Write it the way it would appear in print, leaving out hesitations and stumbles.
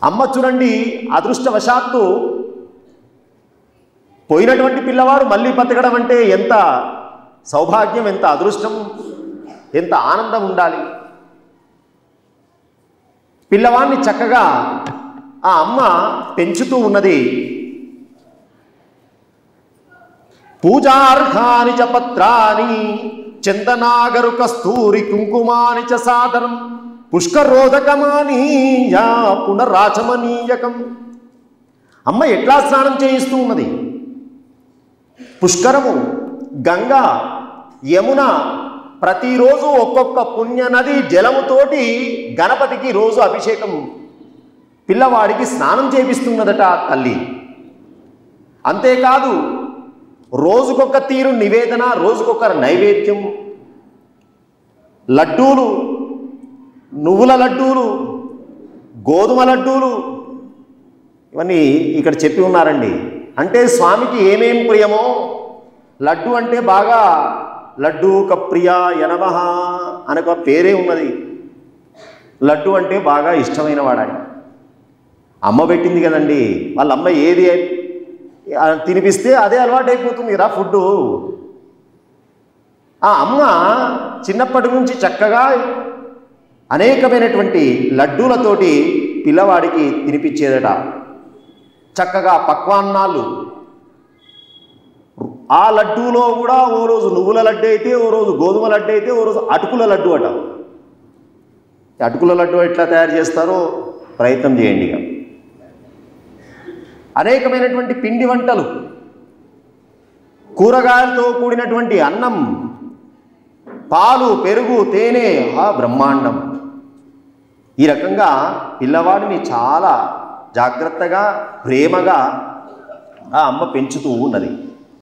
అమ్మ చూడండి, అదృష్టవశాత్తు పోయినటువంటి పిల్లవాడు మళ్ళీ బతకడం అంటే ఎంత సౌభాగ్యం, ఎంత అదృష్టం, ఎంత ఆనందం ఉండాలి. పిల్లవాడిని చక్కగా ఆ అమ్మ పెంచుతూ ఉన్నది. పూజార్హాని చ పత్రాని చందనాగరు కస్తూరి కుంకుమాని చ సాదరం పుష్కరోదకమానీయ పునరాచమనీయకం. అమ్మ ఎట్లా స్నానం చేయిస్తూ ఉన్నది? పుష్కరము, గంగా, యమున ప్రతిరోజు ఒక్కొక్క పుణ్యనది జలముతోటి గణపతికి రోజు అభిషేకం, పిల్లవాడికి స్నానం చేపిస్తున్నదట తల్లి. అంతేకాదు రోజుకొక తీరు నివేదన, రోజుకొక నైవేద్యం, లడ్డూలు, నువ్వుల లడ్డూలు, గోధుమ లడ్డూలు, ఇవన్నీ ఇక్కడ చెప్పి ఉన్నారండి. అంటే స్వామికి ఏమేం ప్రియమో, లడ్డు అంటే బాగా లడ్డూ కప్రియాయ నమః అనొక పేరే ఉన్నది. లడ్డు అంటే బాగా ఇష్టమైన వాడాయన. అమ్మ పెట్టింది కదండి, వాళ్ళ అమ్మ ఏది తినిపిస్తే అదే అలవాటు అయిపోతుంది రా ఫుడ్డు. ఆ అమ్మ చిన్నప్పటి నుంచి చక్కగా అనేకమైనటువంటి లడ్డూలతోటి పిల్లవాడికి తినిపించేదట. చక్కగా పక్వాన్నాలు, ఆ లడ్డూలో కూడా ఓ రోజు నువ్వుల లడ్డు అయితే, ఓ రోజు గోధుమ లడ్డు అయితే, ఓ రోజు అటుకుల లడ్డు అట. అటుకుల లడ్డు ఎట్లా తయారు చేస్తారో ప్రయత్నం చేయండి. ఇక అనేకమైనటువంటి పిండి వంటలు, కూరగాయలతో కూడినటువంటి అన్నం, పాలు, పెరుగు, తేనె, ఆ బ్రహ్మాండం. ఈ రకంగా పిల్లవాడిని చాలా జాగ్రత్తగా, ప్రేమగా ఆ అమ్మ పెంచుతూ ఉన్నది.